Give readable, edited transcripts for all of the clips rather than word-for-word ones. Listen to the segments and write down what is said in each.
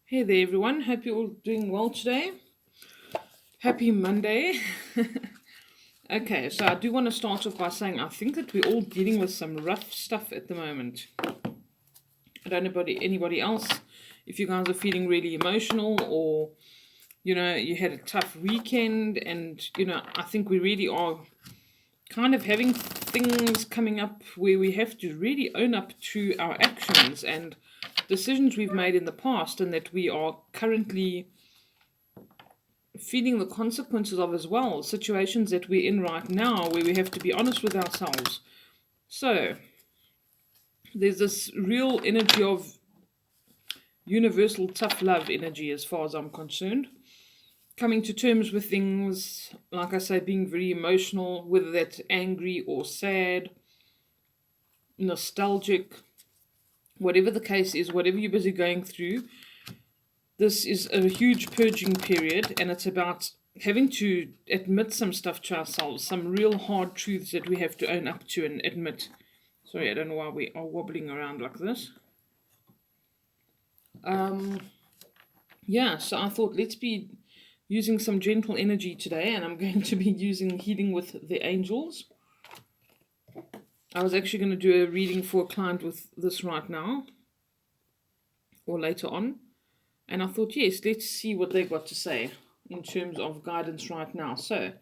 Hey there, everyone. Hope you're all doing well today. Happy Monday. Okay, so I do want to start off by saying I think that we're all dealing with some rough stuff at the moment. I don't know about anybody else. If you guys are feeling really emotional or, you had a tough weekend, and, I think we really are kind of having things coming up where we have to really own up to our actions and decisions we've made in the past, and that we are currently feeling the consequences of as well. Situations that we're in right now where we have to be honest with ourselves. So there's this real energy of universal tough love energy as far as I'm concerned. Coming to terms with things, like I say, being very emotional, whether that's angry or sad, nostalgic, whatever the case is, whatever you're busy going through, this is a huge purging period, and it's about having to admit some stuff to ourselves, some real hard truths that we have to own up to and admit. Sorry, I don't know why we are wobbling around like this. Yeah, so I thought let's be using some gentle energy today, and I'm going to be using healing with the angels. I was actually going to do a reading for a client with this right now or later on, and I thought, yes, let's see what they got to say in terms of guidance right now. So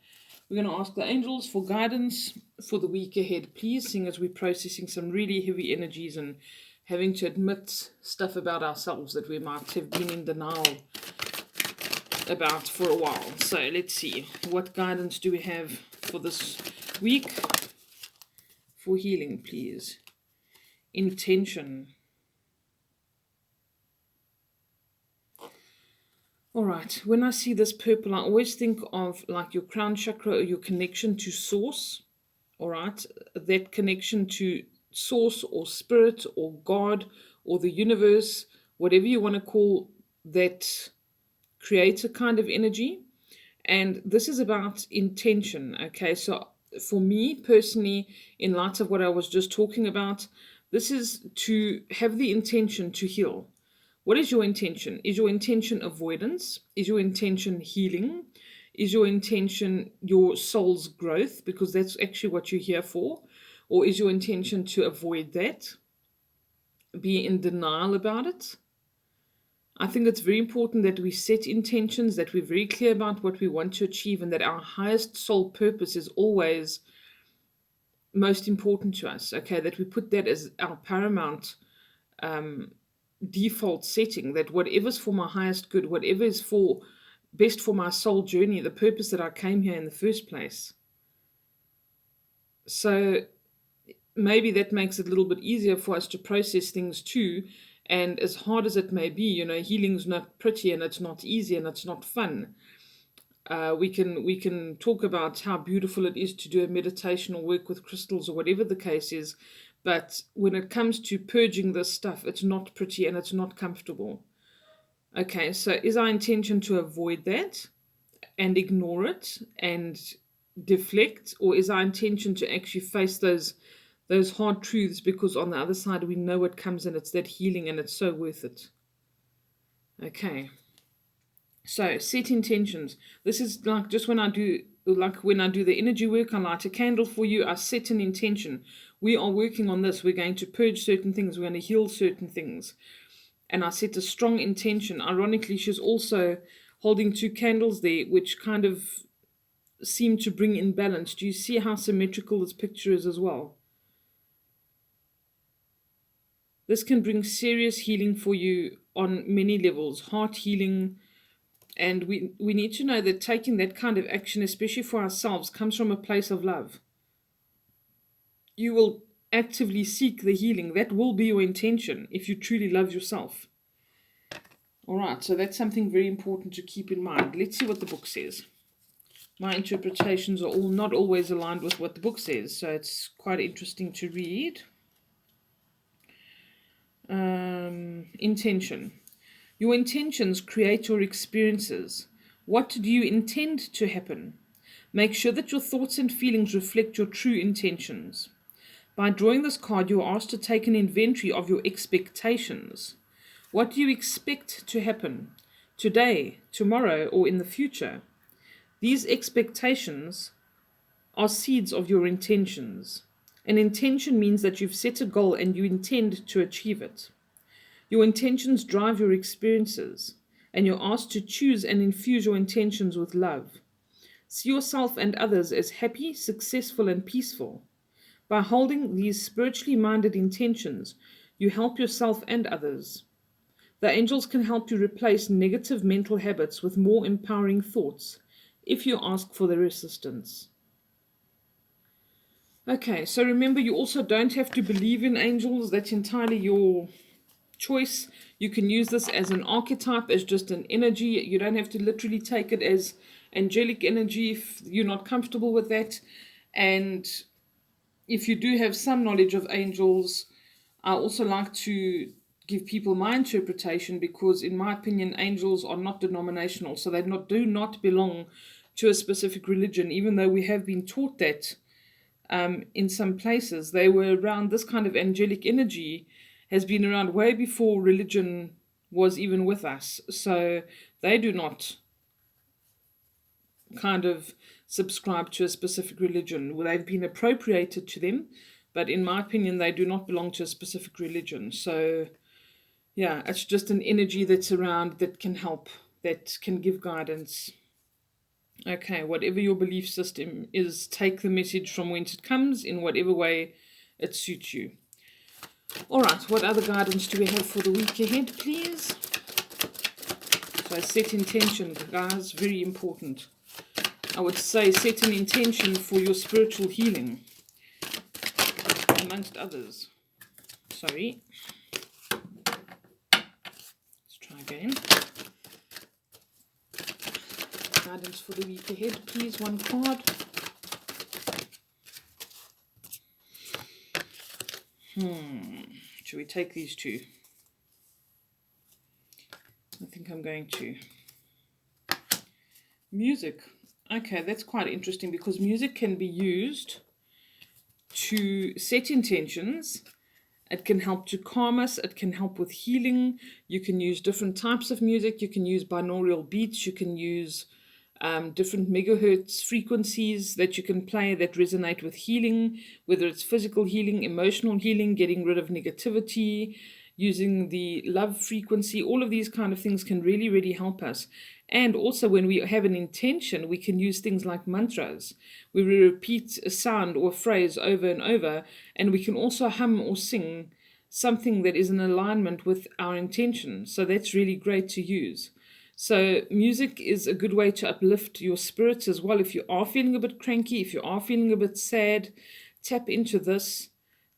we're going to ask the angels for guidance for the week ahead, please, seeing as we're processing some really heavy energies and having to admit stuff about ourselves that we might have been in denial about for a while. So let's see, what guidance do we have for this week for healing, please? Intention. All right, when I see this purple, I always think of like your crown chakra or your connection to source. All right, that connection to source or spirit or God or the universe, whatever you want to call that creator kind of energy. And this is about intention. Okay, so for me personally, in light of what I was just talking about, this is to have the intention to heal. What is your intention? Is your intention avoidance? Is your intention healing? Is your intention your soul's growth? Because that's actually what you're here for. Or is your intention to avoid that? Be in denial about it? I think it's very important that we set intentions, that we're very clear about what we want to achieve, and that our highest soul purpose is always most important to us. Okay, that we put that as our paramount default setting, that whatever's for my highest good, whatever is for best for my soul journey, the purpose that I came here in the first place. So maybe that makes it a little bit easier for us to process things too. And as hard as it may be, healing's not pretty and it's not easy and it's not fun. We can talk about how beautiful it is to do a meditation or work with crystals or whatever the case is, but when it comes to purging this stuff, it's not pretty and it's not comfortable. Okay, so is our intention to avoid that and ignore it and deflect, or is our intention to actually face those hard truths, because on the other side we know what comes and it's that healing and it's so worth it? Okay. So set intentions. This is like just when I do the energy work, I light a candle for you, I set an intention. We are working on this. We're going to purge certain things, we're going to heal certain things. And I set a strong intention. Ironically, she's also holding two candles there, which kind of seem to bring in balance. Do you see how symmetrical this picture is as well? This can bring serious healing for you on many levels, heart healing. And we need to know that taking that kind of action, especially for ourselves, comes from a place of love. You will actively seek the healing. That will be your intention if you truly love yourself. All right, so that's something very important to keep in mind. Let's see what the book says. My interpretations are all not always aligned with what the book says, so it's quite interesting to read. Intention. Your intentions create your experiences. What do you intend to happen? Make sure that your thoughts and feelings reflect your true intentions. By drawing this card, you are asked to take an inventory of your expectations. What do you expect to happen today, tomorrow, or in the future? These expectations are seeds of your intentions. An intention means that you've set a goal and you intend to achieve it. Your intentions drive your experiences, and you're asked to choose and infuse your intentions with love. See yourself and others as happy, successful, and peaceful. By holding these spiritually minded intentions, you help yourself and others. The angels can help you replace negative mental habits with more empowering thoughts if you ask for their assistance. Okay, so remember, you also don't have to believe in angels, that's entirely your choice. You can use this as an archetype, as just an energy. You don't have to literally take it as angelic energy if you're not comfortable with that. And if you do have some knowledge of angels, I also like to give people my interpretation because, in my opinion, angels are not denominational, so they do not belong to a specific religion, even though we have been taught that in some places. They were around, this kind of angelic energy has been around way before religion was even with us. So they do not kind of subscribe to a specific religion. Well, they've been appropriated to them, but in my opinion, they do not belong to a specific religion. So, yeah, it's just an energy that's around that can help, that can give guidance. Okay, whatever your belief system is, take the message from whence it comes in whatever way it suits you. All right, what other guidance do we have for the week ahead, please? So set intention, guys, very important. I would say set an intention for your spiritual healing, amongst others. Sorry. Let's try again. Guidance for the week ahead, please, one card. Should we take these two? I think I'm going to. Music. Okay, that's quite interesting because music can be used to set intentions. It can help to calm us. It can help with healing. You can use different types of music. You can use binaural beats. You can use different megahertz frequencies that you can play that resonate with healing, whether it's physical healing, emotional healing, getting rid of negativity, using the love frequency. All of these kind of things can really, really help us. And also, when we have an intention, we can use things like mantras, where we repeat a sound or a phrase over and over, and we can also hum or sing something that is in alignment with our intention. So that's really great to use. So music is a good way to uplift your spirits as well. If you are feeling a bit cranky, if you are feeling a bit sad, tap into this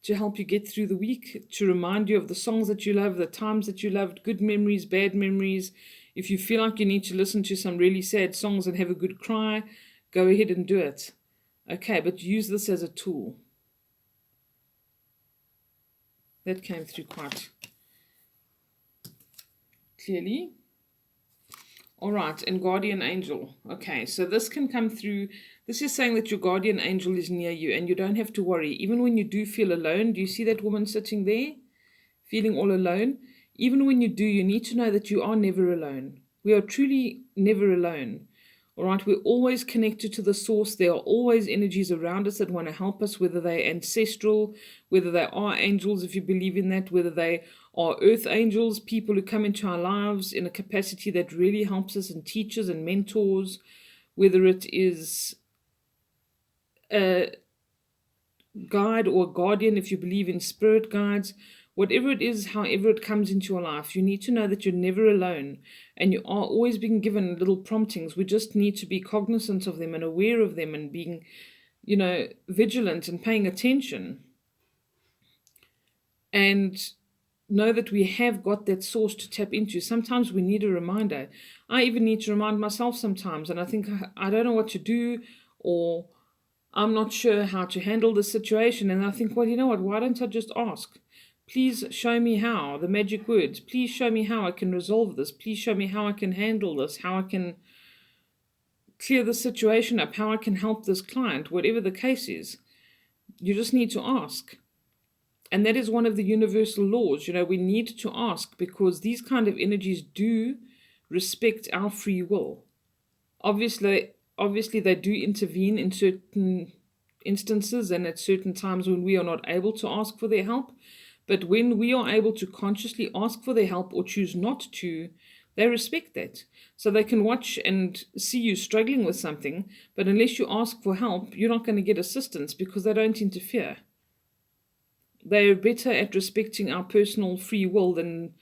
to help you get through the week, to remind you of the songs that you love, the times that you loved, good memories, bad memories. If you feel like you need to listen to some really sad songs and have a good cry, go ahead and do it. Okay, but use this as a tool. That came through quite clearly. All right, and guardian angel. Okay, so this can come through. This is saying that your guardian angel is near you and you don't have to worry. Even when you do feel alone, do you see that woman sitting there, feeling all alone? Even when you do, you need to know that you are never alone. We are truly never alone. All right, we're always connected to the source. There are always energies around us that want to help us, whether they're ancestral, whether they are angels, if you believe in that, whether they are earth angels, people who come into our lives in a capacity that really helps us and teaches and mentors, whether it is a guide or a guardian, if you believe in spirit guides. Whatever it is, however it comes into your life, you need to know that you're never alone and you are always being given little promptings. We just need to be cognizant of them and aware of them and being, vigilant and paying attention. And know that we have got that source to tap into. Sometimes we need a reminder. I even need to remind myself sometimes, and I think I don't know what to do, or I'm not sure how to handle the situation. And I think, well, you know what? Why don't I just ask? Please show me how, the magic words. Please show me how I can resolve this. Please show me how I can handle this, how I can clear the situation up, how I can help this client, whatever the case is. You just need to ask. And that is one of the universal laws. We need to ask, because these kind of energies do respect our free will. Obviously they do intervene in certain instances and at certain times when we are not able to ask for their help. But when we are able to consciously ask for their help or choose not to, they respect that. So they can watch and see you struggling with something, but unless you ask for help, you're not going to get assistance because they don't interfere. They're better at respecting our personal free will than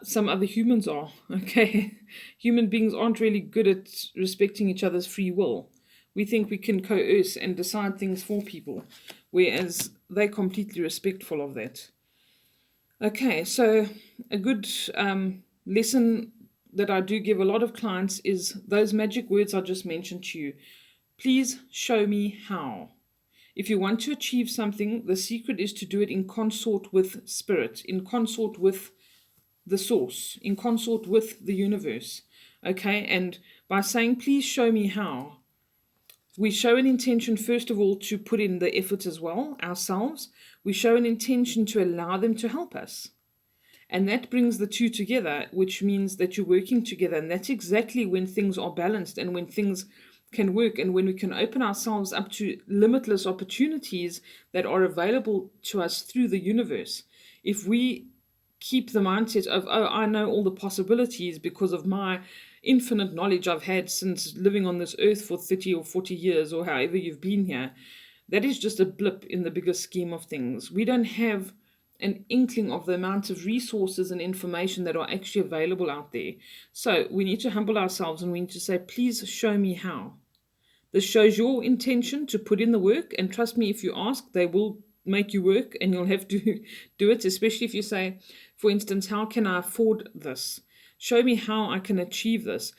some other humans are. Okay, human beings aren't really good at respecting each other's free will. We think we can coerce and decide things for people, whereas they're completely respectful of that. Okay, so a good lesson that I do give a lot of clients is those magic words I just mentioned to you. Please show me how. If you want to achieve something, the secret is to do it in consort with spirit, in consort with the source, in consort with the universe. Okay, and by saying, please show me how, we show an intention, first of all, to put in the effort as well, ourselves. We show an intention to allow them to help us. And that brings the two together, which means that you're working together. And that's exactly when things are balanced and when things can work and when we can open ourselves up to limitless opportunities that are available to us through the universe. If we keep the mindset of, oh, I know all the possibilities because of my infinite knowledge I've had since living on this earth for 30 or 40 years or however you've been here, that is just a blip in the bigger scheme of things. We don't have an inkling of the amount of resources and information that are actually available out there. So we need to humble ourselves and we need to say, please show me how. This shows your intention to put in the work, and trust me, if you ask, they will make you work and you'll have to do it, especially if you say, for instance, how can I afford this? Show me how I can achieve this.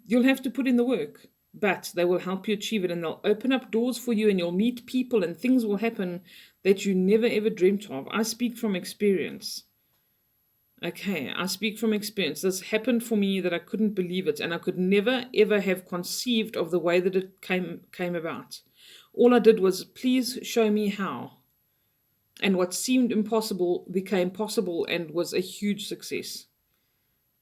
You'll have to put in the work, but they will help you achieve it and they'll open up doors for you and you'll meet people and things will happen that you never ever dreamt of. I speak from experience. Okay, I speak from experience. This happened for me that I couldn't believe it, and I could never ever have conceived of the way that it came about. All I did was, please show me how. And what seemed impossible became possible and was a huge success.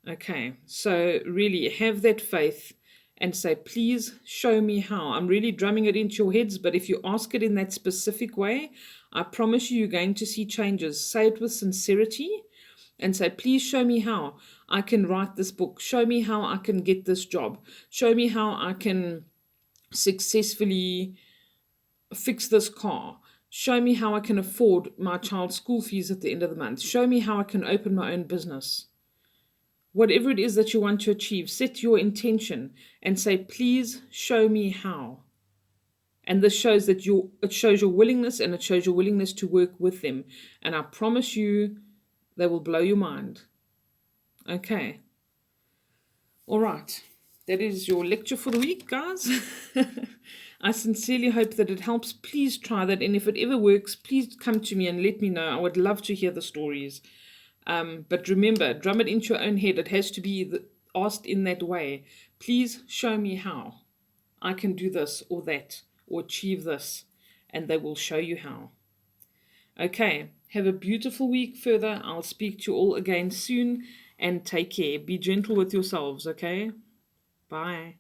Okay, so really have that faith and say, please show me how. I'm really drumming it into your heads, but if you ask it in that specific way, I promise you, you're going to see changes. Say it with sincerity and say, please show me how I can write this book. Show me how I can get this job. Show me how I can successfully fix this car. Show me how I can afford my child's school fees at the end of the month. Show me how I can open my own business. Whatever it is that you want to achieve, set your intention and say, please show me how. And this shows that it shows your willingness, and it shows your willingness to work with them. And I promise you, they will blow your mind. Okay. All right. That is your lecture for the week, guys. I sincerely hope that it helps. Please try that. And if it ever works, please come to me and let me know. I would love to hear the stories. But remember, drum it into your own head. It has to be asked in that way. Please show me how I can do this or that or achieve this. And they will show you how. Okay, have a beautiful week further. I'll speak to you all again soon and take care. Be gentle with yourselves, okay? Bye.